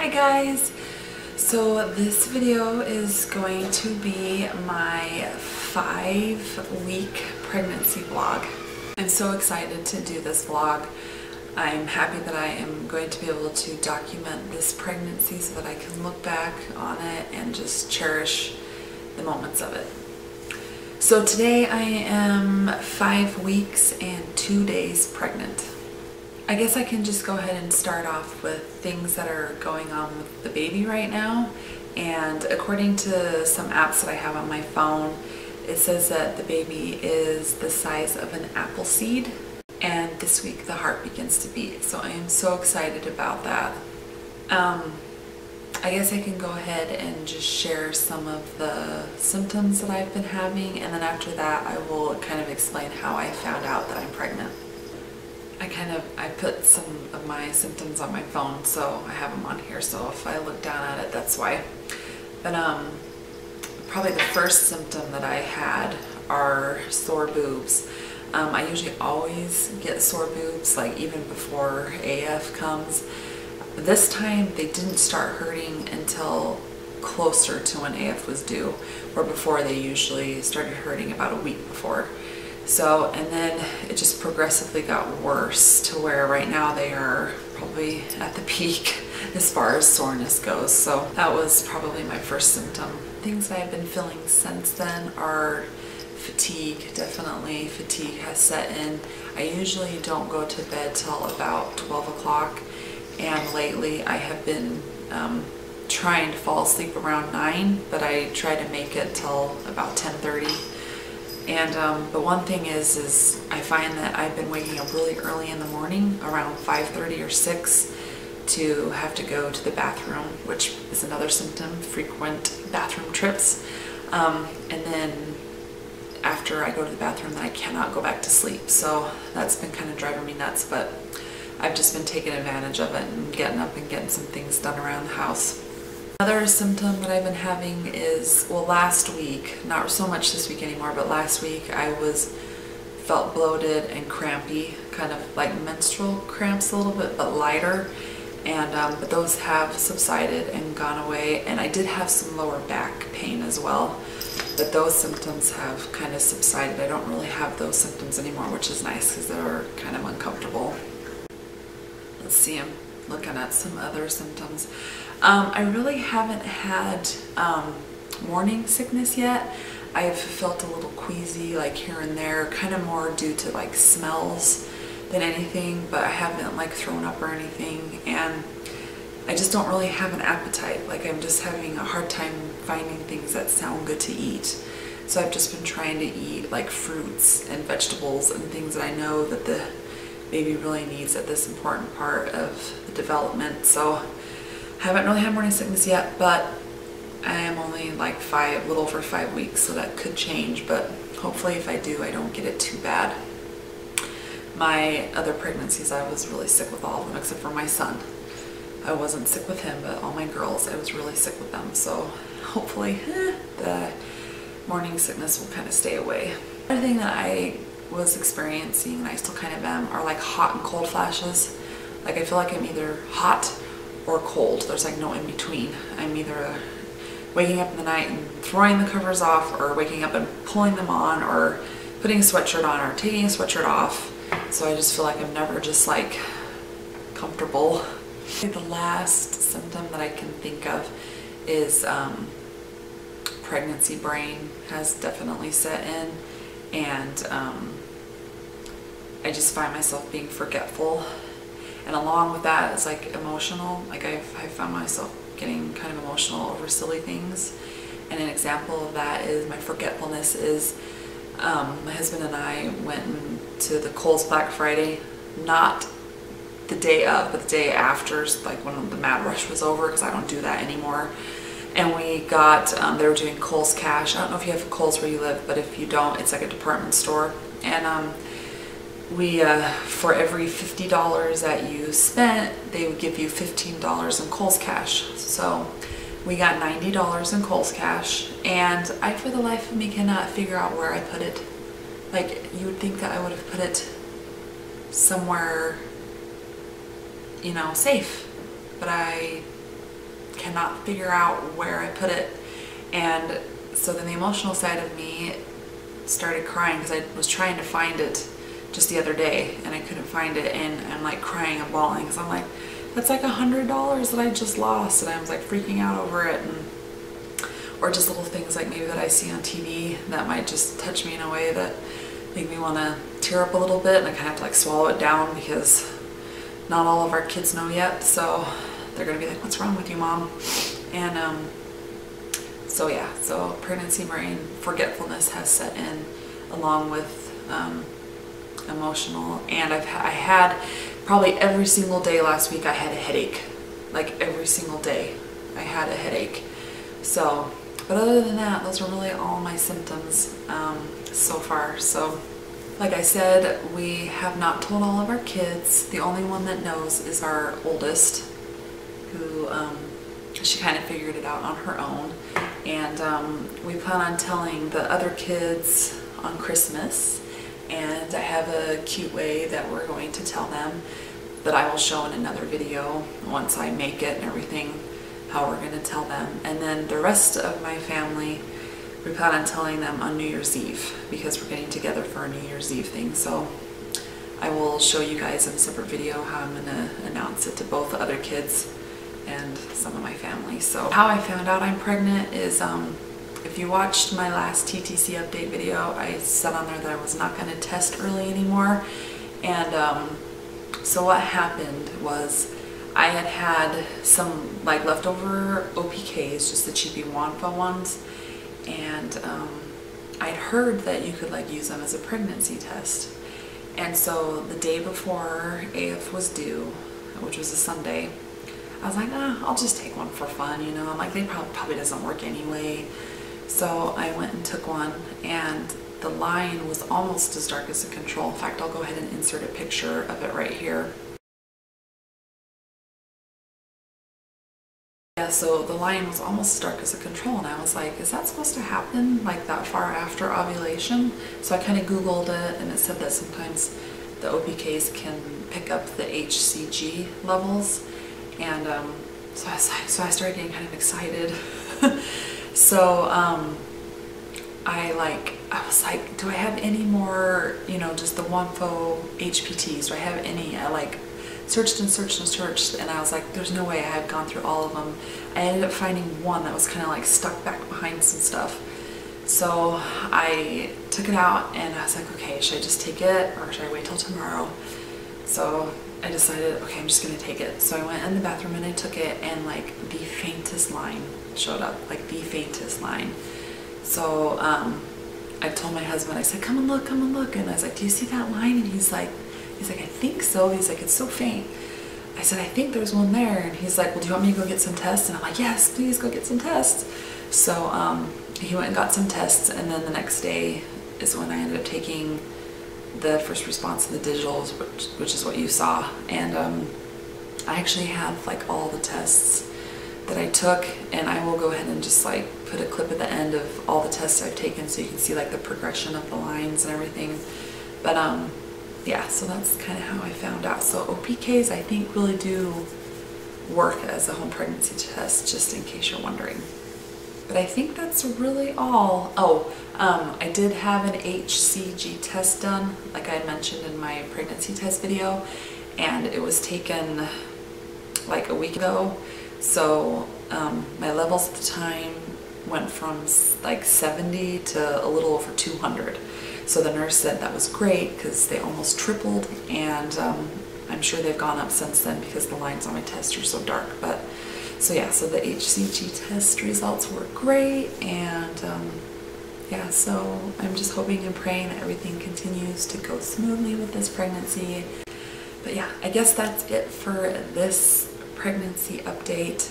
Hi guys! So this video is going to be my 5-week pregnancy vlog. I'm so excited to do this vlog. I'm happy that I am going to be able to document this pregnancy so that I can look back on it and just cherish the moments of it. So today I am 5 weeks and 2 days pregnant. I guess I can just go ahead and start off with things that are going on with the baby right now. And according to some apps that I have on my phone, it says that the baby is the size of an apple seed. And this week the heart begins to beat. So I am so excited about that. I guess I can go ahead and just share some of the symptoms that I've been having. And then after that I will kind of explain how I found out that I'm pregnant. I put some of my symptoms on my phone, so I have them on here, so if I look down at it, that's why. But probably the first symptom that I had are sore boobs. I usually always get sore boobs, like even before AF comes. This time they didn't start hurting until closer to when AF was due, where before they usually started hurting about a week before. So, and then it just progressively got worse to where right now they are probably at the peak as far as soreness goes. So that was probably my first symptom. Things that I've been feeling since then are fatigue. Definitely fatigue has set in. I usually don't go to bed till about 12 o'clock, and lately I have been trying to fall asleep around 9, but I try to make it till about 10:30. And the one thing is I find that I've been waking up really early in the morning, around 5:30 or 6, to have to go to the bathroom, which is another symptom, frequent bathroom trips. And then after I go to the bathroom, then I cannot go back to sleep. So that's been kind of driving me nuts, but I've just been taking advantage of it and getting up and getting some things done around the house. Another symptom that I've been having is, well, last week, not so much this week anymore, but last week I felt bloated and crampy, kind of like menstrual cramps a little bit, but lighter. And but those have subsided and gone away, and I did have some lower back pain as well, but those symptoms have kind of subsided. I don't really have those symptoms anymore, which is nice because they were kind of uncomfortable. Let's see, I'm looking at some other symptoms. I really haven't had morning sickness yet. I've felt a little queasy like here and there, kind of more due to like smells than anything, but I haven't like thrown up or anything, and I just don't really have an appetite. Like I'm just having a hard time finding things that sound good to eat. So I've just been trying to eat like fruits and vegetables and things that I know that the baby really needs at this important part of the development. So I haven't really had morning sickness yet, but I am only like a little over 5 weeks, so that could change, but hopefully if I do, I don't get it too bad. My other pregnancies, I was really sick with all of them except for my son. I wasn't sick with him, but all my girls, I was really sick with them, so hopefully the morning sickness will kind of stay away. Another thing that I was experiencing, and I still kind of am, are like hot and cold flashes. Like I feel like I'm either hot or cold. There's like no in between. I'm either waking up in the night and throwing the covers off, or waking up and pulling them on, or putting a sweatshirt on, or taking a sweatshirt off. So I just feel like I'm never just like comfortable. The last symptom that I can think of is pregnancy brain has definitely set in, and I just find myself being forgetful. And along with that, it's like emotional. Like I found myself getting kind of emotional over silly things. And an example of that is my forgetfulness is my husband and I went to the Kohl's Black Friday, not the day of, but the day after, like when the mad rush was over, because I don't do that anymore. And we got, they were doing Kohl's Cash. I don't know if you have Kohl's where you live, but if you don't, it's like a department store. And we, for every $50 that you spent, they would give you $15 in Kohl's Cash. So we got $90 in Kohl's Cash, and I, for the life of me, cannot figure out where I put it. Like, you would think that I would have put it somewhere, you know, safe, but I cannot figure out where I put it. And so then the emotional side of me started crying because I was trying to find it just the other day and I couldn't find it, and I'm like crying and bawling because I'm like, that's like $100 that I just lost, and I was like freaking out over it. And or just little things like maybe that I see on TV that might just touch me in a way that make me want to tear up a little bit, and I kind of have to like swallow it down because not all of our kids know yet, so they're gonna be like, what's wrong with you, Mom? And so yeah, so pregnancy brain forgetfulness has set in, along with emotional, and I had probably every single day last week I had a headache. Like every single day I had a headache. So, but other than that, those are really all my symptoms so far. So like I said, we have not told all of our kids. The only one that knows is our oldest, who she kind of figured it out on her own. And we plan on telling the other kids on Christmas, and I have a cute way that we're going to tell them that I will show in another video once I make it and everything, how we're going to tell them. And then the rest of my family, we plan on telling them on New Year's Eve, because we're getting together for a New Year's Eve thing. So I will show you guys in a separate video how I'm going to announce it to both the other kids and some of my family. So how I found out I'm pregnant is, if you watched my last TTC update video, I said on there that I was not going to test early anymore. And so what happened was I had some like leftover OPKs, just the cheapy Wanfa ones, and I'd heard that you could like use them as a pregnancy test. And so the day before AF was due, which was a Sunday, I was like, I'll just take one for fun, you know. I'm like, they probably doesn't work anyway. So I went and took one, and the line was almost as dark as a control. In fact, I'll go ahead and insert a picture of it right here. Yeah, so the line was almost as dark as a control, and I was like, is that supposed to happen like that far after ovulation? So I kind of Googled it, and it said that sometimes the OPKs can pick up the HCG levels. And so I started getting kind of excited. So I was like, do I have any more, you know, just the Wanfo HPTs? Do I have any? I like searched and searched and searched, and I was like, there's no way I had gone through all of them. I ended up finding one that was kind of like stuck back behind some stuff. So I took it out, and I was like, okay, should I just take it or should I wait till tomorrow? So I decided, okay, I'm just gonna take it. So I went in the bathroom and I took it, and like the faintest line showed up, like the faintest line. So I told my husband, I said, come and look, and I was like, do you see that line? And he's like, I think so. He's like, it's so faint. I said, I think there's one there. And he's like, well, do you want me to go get some tests? And I'm like, yes, please go get some tests. So he went and got some tests, and then the next day is when I ended up taking the first response to the digitals, which is what you saw. And I actually have like all the tests that I took, and I will go ahead and just like put a clip at the end of all the tests I've taken so you can see like the progression of the lines and everything. But yeah, so that's kind of how I found out. So OPKs I think really do work as a home pregnancy test, just in case you're wondering. But I think that's really all. Oh, I did have an HCG test done, like I mentioned in my pregnancy test video, and it was taken like a week ago. So my levels at the time went from like 70 to a little over 200. So the nurse said that was great because they almost tripled, and I'm sure they've gone up since then because the lines on my test are so dark. But so yeah, so the HCG test results were great, and yeah, so I'm just hoping and praying that everything continues to go smoothly with this pregnancy. But yeah, I guess that's it for this pregnancy update.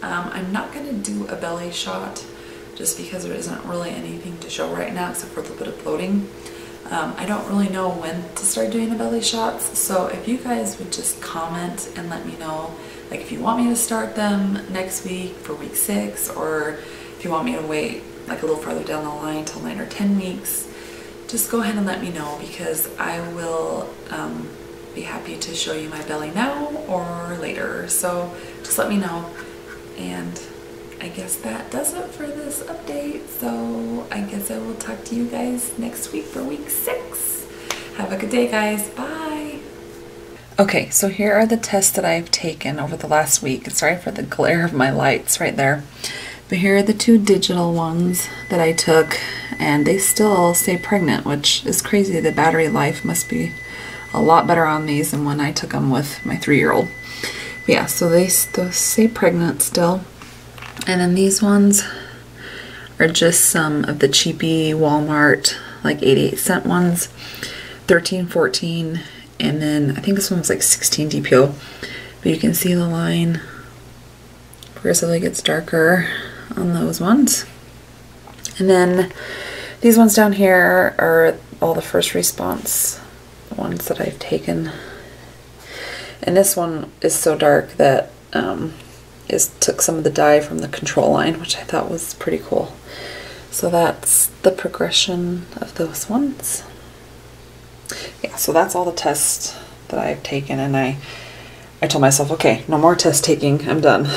I'm not going to do a belly shot just because there isn't really anything to show right now except for a little bit of bloating. I don't really know when to start doing the belly shots, so if you guys would just comment and let me know, like if you want me to start them next week for week 6, or if you want me to wait like a little farther down the line till 9 or 10 weeks, just go ahead and let me know, because I will be happy to show you my belly now or later. So just let me know. And I guess that does it for this update. So I guess I will talk to you guys next week for week 6. Have a good day, guys. Bye. Okay, so here are the tests that I've taken over the last week. Sorry for the glare of my lights right there. But here are the 2 digital ones that I took, and they still stay pregnant, which is crazy. The battery life must be a lot better on these than when I took them with my 3-year-old. Yeah, so they still stay pregnant still. And then these ones are just some of the cheapy Walmart, like 88-cent ones, 13, 14, and then I think this one was like 16 DPO. But you can see the line progressively gets darker on those ones. And then these ones down here are all the first response ones that I've taken. And this one is so dark that took some of the dye from the control line, which I thought was pretty cool. So that's the progression of those ones. Yeah, so that's all the tests that I've taken, and I told myself, okay, no more test taking, I'm done.